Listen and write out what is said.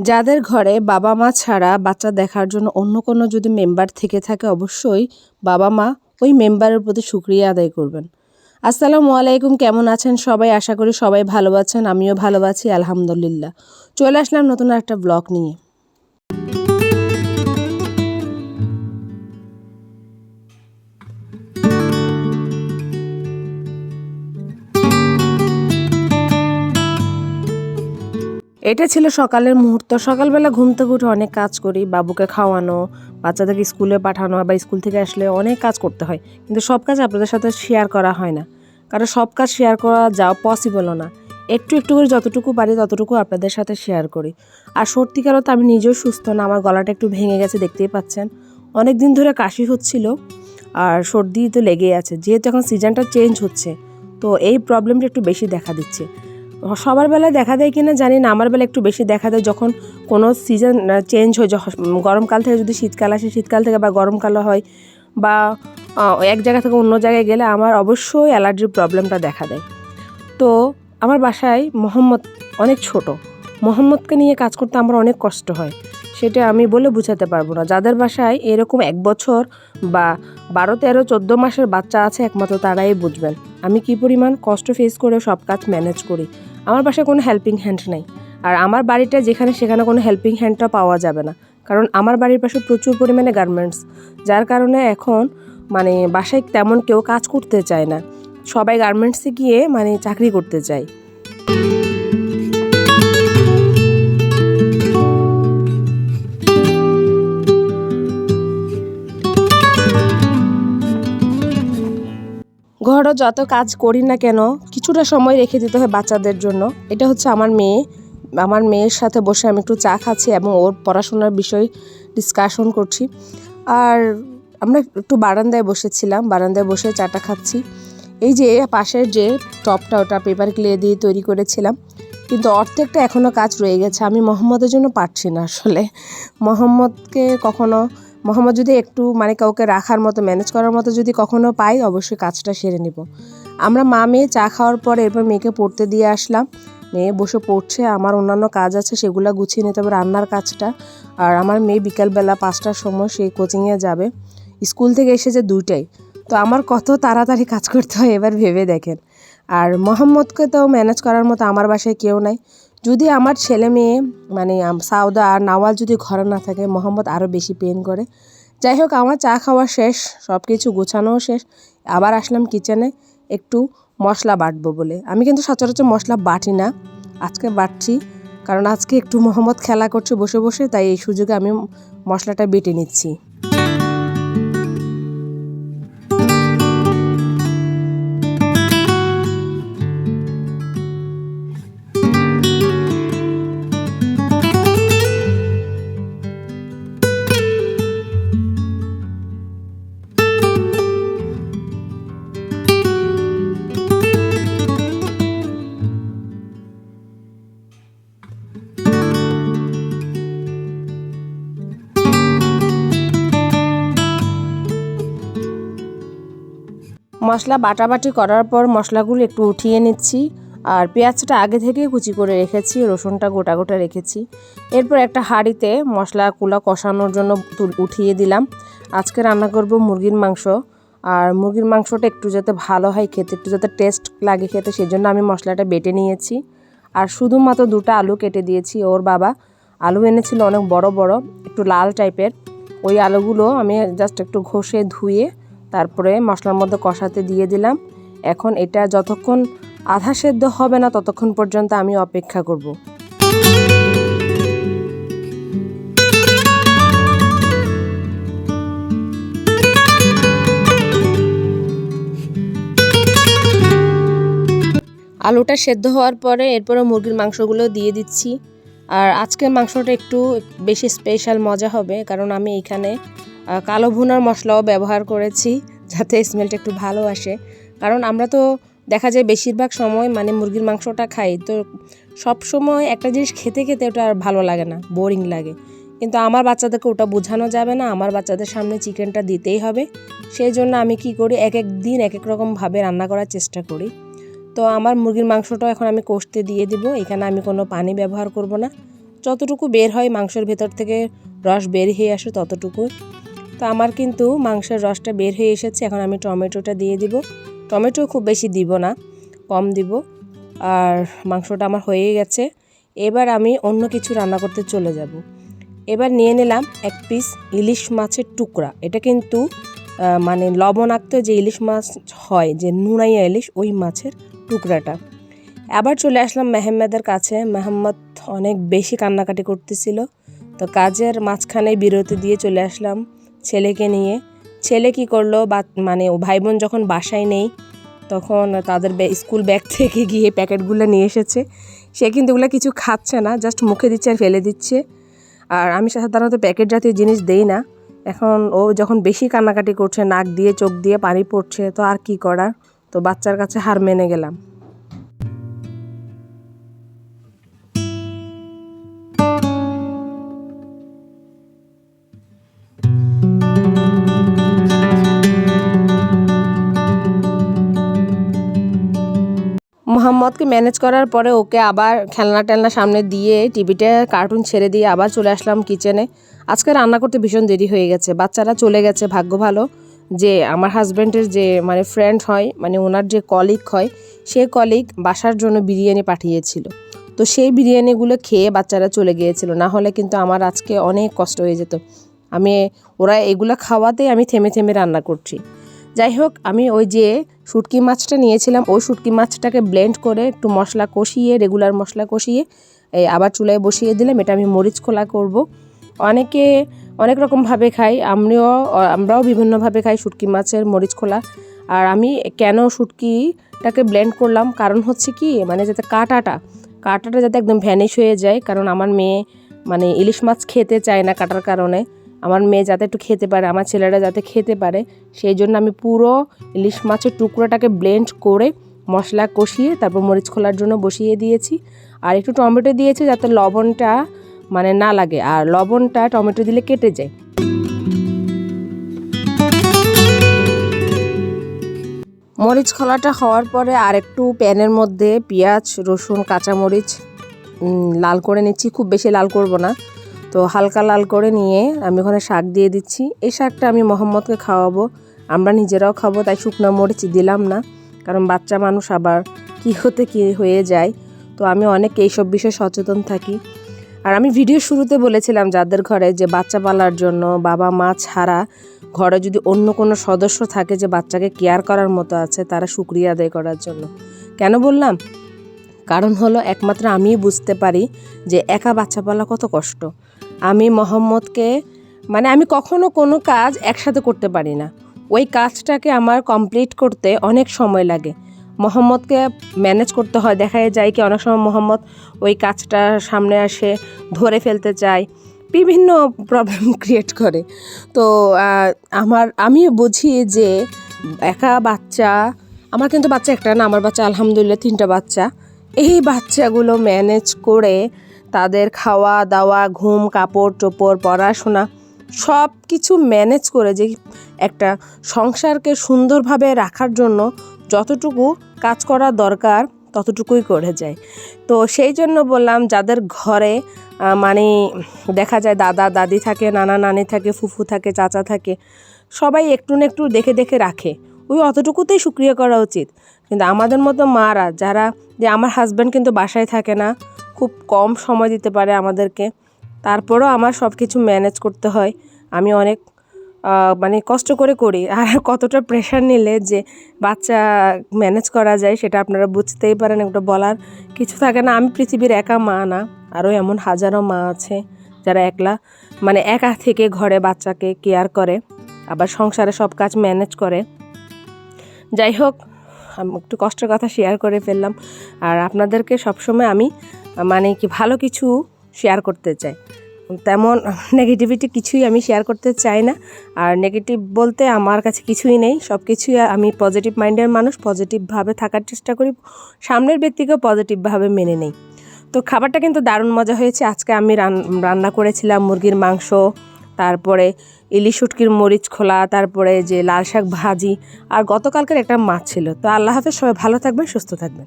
যাদের ঘরে বাবা মা ছাড়া বাচ্চা দেখার জন্য অন্য কোনো যদি মেম্বার থেকে থাকে অবশ্যই বাবা মা ওই মেম্বারের প্রতি শুকরিয়া আদায় করবেন। আসসালামু আলাইকুম, কেমন আছেন সবাই? আশা করি সবাই ভালো আছেন, আমিও ভালো আছি আলহামদুলিল্লাহ। চলে আসলাম নতুন একটা ব্লগ নিয়ে। এটা ছিল সকালের মুহূর্ত। সকালবেলা ঘুম থেকে উঠে অনেক কাজ করি, বাবুকে খাওয়ানো, বাচ্চাদেরকে স্কুলে পাঠানো বা স্কুল থেকে আসলে অনেক কাজ করতে হয়, কিন্তু সব কাজ আপনাদের সাথে শেয়ার করা হয় না, কারণ সব কাজ শেয়ার করা যাওয়া পসিবলও না। একটু একটু করে যতটুকু পারি ততটুকু আপনাদের সাথে শেয়ার করি। আর সত্যিকারও তো আমি নিজেও সুস্থ না, আমার গলাটা একটু ভেঙে গেছে, দেখতেই পাচ্ছেন। অনেক দিন ধরে কাশি হচ্ছিল আর সর্দি তো লেগেই আছে, যেহেতু এখন সিজনটা চেঞ্জ হচ্ছে তো এই প্রবলেমটা একটু বেশি দেখা দিচ্ছে। সবার বেলায় দেখা দেয় কিনা জানি না, আমার বেলা একটু বেশি দেখা দেয় যখন কোনো সিজন চেঞ্জ হয়। গরমকাল থেকে যদি শীতকাল আসে, শীতকাল থেকে বা গরমকালও হয়, বা এক জায়গা থেকে অন্য জায়গায় গেলে আমার অবশ্যই অ্যালার্জির প্রবলেমটা দেখা দেয়। তো আমার বাসায় মোহাম্মদ অনেক ছোট, মোহাম্মদকে নিয়ে কাজ করতে আমার অনেক কষ্ট হয়, সেটা আমি বলে বোঝাতে পারবো না। যাদের বাসায় এরকম 1 বছর বা 12, 13, 14 মাসের বাচ্চা আছে একমাত্র তারাই বুঝবেন আমি কি পরিমাণ কষ্ট ফেস করে সব কাজ ম্যানেজ করি। আমার বাসায় কোনো হেল্পিং হ্যান্ড নেই, আর আমার বাড়িটা যেখানে সেখানে কোনো হেল্পিং হ্যান্ডটা পাওয়া যাবে না, কারণ আমার বাড়ির পাশে প্রচুর পরিমাণে গার্মেন্টস, যার কারণে এখন বাসায় তেমন কেউ কাজ করতে চায় না, সবাই গার্মেন্টসে গিয়ে চাকরি করতে চায়। ঘরও যত কাজ করি না কেন কিছুটা সময় রেখে দিতে হয় বাচ্চাদের জন্য। এটা হচ্ছে আমার মেয়ে, আমার মেয়ের সাথে বসে আমি একটু চা খাচ্ছি এবং ওর পড়াশোনার বিষয় ডিসকাশন করছি। আর আমরা একটু বারান্দায় বসেছিলাম, বারান্দায় বসে চাটা খাচ্ছি। এই যে পাশের যে টপটা, ওটা পেপার ক্লে দিয়ে তৈরি করেছিলাম, কিন্তু অর্ধেকটা এখনও কাজ রয়ে গেছে। আমি মোহাম্মদের জন্য পারছি না আসলে। মোহাম্মদ যদি একটু কাউকে রাখার মতো, ম্যানেজ করার মতো যদি কখনো পাই অবশ্যই কাজটা সেরে নিব। আমরা মা মেয়ে চা খাওয়ার পরে এরপর মেয়েকে পড়তে দিয়ে আসলাম। মেয়ে বসে পড়ছে, আমার অন্যান্য কাজ আছে সেগুলো গুছিয়ে নিতে হবে, রান্নার কাজটা। আর আমার মেয়ে বিকালবেলা 5টার সময় সে কোচিংয়ে যাবে, স্কুল থেকে এসেছে 2টায়। তো আমার কত তাড়াতাড়ি কাজ করতে হয় এবার ভেবে দেখেন। আর মোহাম্মদকে তো ম্যানেজ করার মতো আমার বাসায় কেউ নাই। যদি আমার ছেলে মেয়ে সাউদা আর নাওয়াল যদি ঘরে না থাকে, মোহাম্মদ আরও বেশি পেন করে। যাই হোক, আমার চা খাওয়া শেষ, সব কিছু গোছানোও শেষ। আবার আসলাম কিচেনে একটু মশলা বাটবো বলে। আমি কিন্তু সচরাচর মশলা বাটি না, আজকে বাটছি, কারণ আজকে একটু মোহাম্মদ খেলা করছে বসে বসে, তাই এই সুযোগে আমি মশলাটা বেটে নিচ্ছি। মশলা বাটাবাটি করার পর মশলাগুলো একটু উঠিয়ে নিচ্ছি, আর পেঁয়াজটা আগে থেকেই কুচি করে রেখেছি, রসুনটা গোটা গোটা রেখেছি। এরপর একটা হাঁড়িতে মশলাগুলো কষানোর জন্য উঠিয়ে দিলাম। আজকে রান্না করব মুরগির মাংস, আর মুরগির মাংসটা একটু যাতে ভালো হয় খেতে, একটু যাতে টেস্ট লাগে খেতে, সেই জন্য আমি মশলাটা বেটে নিয়েছি। আর শুধুমাত্র 2টা আলু কেটে দিয়েছি। ওর বাবা আলু এনেছিল অনেক বড় বড়, একটু লাল টাইপের, ওই আলুগুলো আমি জাস্ট একটু ঘষে ধুয়ে তারপরে মশলার মধ্যে কষাতে দিয়ে দিলাম। এখন এটা যতক্ষণ আধা সেদ্ধ হবে না ততক্ষণ পর্যন্ত আমি অপেক্ষা করব। আলুটা সেদ্ধ হওয়ার পরে এরপরে মুরগির মাংসগুলো দিয়ে দিচ্ছি। আর আজকের মাংসটা একটু বেশি স্পেশাল মজা হবে, কারণ আমি এখানে কালো ভুনার মশলাও ব্যবহার করেছি, যাতে স্মেলটা একটু ভালো আসে। কারণ আমরা তো দেখা যায় বেশিরভাগ সময় মুরগির মাংসটা খাই, তো সব সময় একটা জিনিস খেতে খেতে ওটা আর ভালো লাগে না, বোরিং লাগে। কিন্তু আমার বাচ্চাদেরকে ওটা বোঝানো যাবে না, আমার বাচ্চাদের সামনে চিকেনটা দিতেই হবে। সেই জন্য আমি কি করি, এক এক দিন এক এক রকমভাবে রান্না করার চেষ্টা করি। তো আমার মুরগির মাংসটাও এখন আমি কষতে দিয়ে দিব। এখানে আমি কোনো পানি ব্যবহার করব না, যতটুকু বের হয় মাংসের ভেতর থেকে রস বের হয়ে আসে ততটুকু। তো আমার কিন্তু মাংসের রসটা বের হয়ে এসেছে। এখন আমি টমেটোটা দিয়ে দিব। টমেটো খুব বেশি দিব না, কম দিব। আর মাংসটা আমার হয়ে গেছে। এবার আমি অন্য কিছু রান্না করতে চলে যাব। এবার নিয়ে নিলাম এক পিস ইলিশ মাছের টুকরা। এটা কিন্তু মানে লবণাক্ত যে ইলিশ মাছ হয়, যে নুনাইয়া ইলিশ, ওই মাছের টুকরাটা। আবার চলে আসলাম মেহম্মদের কাছে। মেহম্মদ অনেক বেশি কান্নাকাটি করতেছিল, তো কাজের মাঝখানে বিরতি দিয়ে চলে আসলাম ছেলেকে নিয়ে। ছেলে কি করলো, মানে ও ভাই বোন যখন বাসায় নেই তখন তাদের স্কুল ব্যাগ থেকে গিয়ে প্যাকেটগুলো নিয়ে এসেছে। সে কিন্তু ওগুলো কিছু খাচ্ছে না, জাস্ট মুখে দিচ্ছে আর ফেলে দিচ্ছে। আর আমি সাধারণত প্যাকেট জাতীয় জিনিস দেই না। এখন ও যখন বেশি কান্নাকাটি করছে, নাক দিয়ে চোখ দিয়ে পানি পড়ছে, তো আর কি করার, তো বাচ্চার কাছে হার মেনে গেলাম। মোহাম্মদকে ম্যানেজ করার পরে ওকে আবার খেলনা টেলনা সামনে দিয়ে টিভিতে কার্টুন ছেড়ে দিয়ে আবার চলে আসলাম কিচেনে। আজকে রান্না করতে ভীষণ দেরি হয়ে গেছে, বাচ্চারা চলে গেছে। ভাগ্য ভালো যে আমার হাজব্যান্ডের যে মানে ফ্রেন্ড হয়, মানে ওনার যে কলিগ হয়, সে কলিগ বাসার জন্য বিরিয়ানি পাঠিয়েছিল। তো সেই বিরিয়ানিগুলো খেয়ে বাচ্চারা চলে গিয়েছিল, না হলে কিন্তু আমার আজকে অনেক কষ্ট হয়ে যেত। ওরা এগুলো খাওয়াতেই আমি থেমে থেমে রান্না করছি। যাই হোক, আমি ওই যে শুটকি মাছটা নিয়েছিলাম, ওই শুটকি মাছটাকে ব্লেন্ড করে একটু মশলা কষিয়ে, রেগুলার মশলা কষিয়ে আবার চুলায় বসিয়ে দিলাম। এটা আমি মরিচ খোলা করব। অনেকে অনেক রকমভাবে খাই, আমরাও বিভিন্নভাবে খাই শুটকি মাছের মরিচ খোলা। আর আমি কেন শুটকিটাকে ব্লেন্ড করলাম, কারণ হচ্ছে কি, মানে যাতে কাঁটাটা যাতে একদম ভ্যানিশ হয়ে যায়। কারণ আমার মেয়ে মানে ইলিশ মাছ খেতে চায় না কাটার কারণে। আমার মেয়ে যাতে একটু খেতে পারে, আমার ছেলেরা যাতে খেতে পারে, সেই জন্য আমি পুরো ইলিশ মাছের টুকরোটাকে ব্লেন্ড করে মশলা কষিয়ে তারপর মরিচ খোলার জন্য বসিয়ে দিয়েছি। আর একটু টমেটো দিয়েছি যাতে লবণটা মানে না লাগে, আর লবণটা টমেটো দিলে কেটে যায়। মরিচ খোলাটা হওয়ার পরে আর একটু প্যানের মধ্যে পেঁয়াজ, রসুন, কাঁচামরিচ লাল করে নিচ্ছি। খুব বেশি লাল করব না, তো হালকা লাল করে নিয়ে আমি ওখানে শাক দিয়ে দিচ্ছি। এই শাকটা আমি মোহাম্মদকে খাওয়াবো, আমরা নিজেরাও খাবো, তাই শুকনো মরিচ দিলাম না, কারণ বাচ্চা মানুষ আবার কি হতে কি হয়ে যায়। তো আমি অনেক এইসব বিষয়ে সচেতন থাকি। আর আমি ভিডিও শুরুতে বলেছিলাম যাদের ঘরে যে বাচ্চা পালার জন্য বাবা মা ছাড়া ঘরে যদি অন্য কোনো সদস্য থাকে যে বাচ্চাকে কেয়ার করার মতো আছে, তারা শুকরিয়া আদায় করার জন্য। কেন বললাম? কারণ হলো একমাত্র আমিই বুঝতে পারি যে একা বাচ্চা পালা কত কষ্ট। আমি মোহাম্মদকে মানে আমি কখনো কোনো কাজ একসাথে করতে পারি না, ওই কাজটাকে আমার কমপ্লিট করতে অনেক সময় লাগে। মোহাম্মদকে ম্যানেজ করতে হয়, দেখা যায় কি অনেক সময় মোহাম্মদ ওই কাজটা সামনে আসে, ধরে ফেলতে চায়, বিভিন্ন প্রবলেম ক্রিয়েট করে। তো আমি বুঝি যে একা বাচ্চা, আমার কিন্তু বাচ্চা একটা না, আমার বাচ্চা আলহামদুলিল্লাহ 3টা বাচ্চা। এই বাচ্চাগুলো ম্যানেজ করে তাদের খাওয়া দাওয়া, ঘুম, কাপড় চোপড়, পড়াশোনা সব কিছু ম্যানেজ করে যে একটা সংসারকে সুন্দরভাবে রাখার জন্য যতটুকু কাজ করা দরকার ততটুকুই করে যায়। তো সেই জন্য বললাম যাদের ঘরে মানে দেখা যায় দাদা দাদি থাকে, নানা নানি থাকে, ফুফু থাকে, চাচা থাকে, সবাই একটু না একটু দেখে দেখে রাখে, ওই অতটুকুতেই শুকরিয়া করা উচিত। কিন্তু আমাদের মতো মারা যারা, যে আমার হাজব্যান্ড কিন্তু বাসায় থাকে না, খুব কম সময় দিতে পারে আমাদেরকে, তারপরও আমার সব কিছু ম্যানেজ করতে হয়। আমি অনেক মানে কষ্ট করে করি। আর কতটা প্রেশার নিলে যে বাচ্চা ম্যানেজ করা যায় সেটা আপনারা বুঝতেই পারেন, একটা বলার কিছু থাকে না। আমি পৃথিবীর একা মা না, আরও এমন হাজারো মা আছে যারা একা থেকে ঘরে বাচ্চাকে কেয়ার করে, আবার সংসারে সব কাজ ম্যানেজ করে। যাই হোক, আমি একটু কষ্টের কথা শেয়ার করে ফেললাম। আর আপনাদেরকে সবসময় আমি ভালো কিছু শেয়ার করতে চাই, তেমন নেগেটিভিটি কিছুই আমি শেয়ার করতে চাই না। আর নেগেটিভ বলতে আমার কাছে কিছুই নেই, সব কিছুই আমি পজিটিভ মাইন্ডের মানুষ, পজিটিভভাবে থাকার চেষ্টা করি, সামনের ব্যক্তিকেও পজিটিভভাবে মেনে নেই। তো খাবারটা কিন্তু দারুণ মজা হয়েছে। আজকে আমি রান্না করেছিলাম মুরগির মাংস, তারপরে ইলিশ শুটকির মরিচ খোলা, তারপরে যে লাল শাক ভাজি, আর গতকালকের একটা মাছ ছিল। তো আল্লাহ হাফেজ, সবাই ভালো থাকবেন, সুস্থ থাকবেন।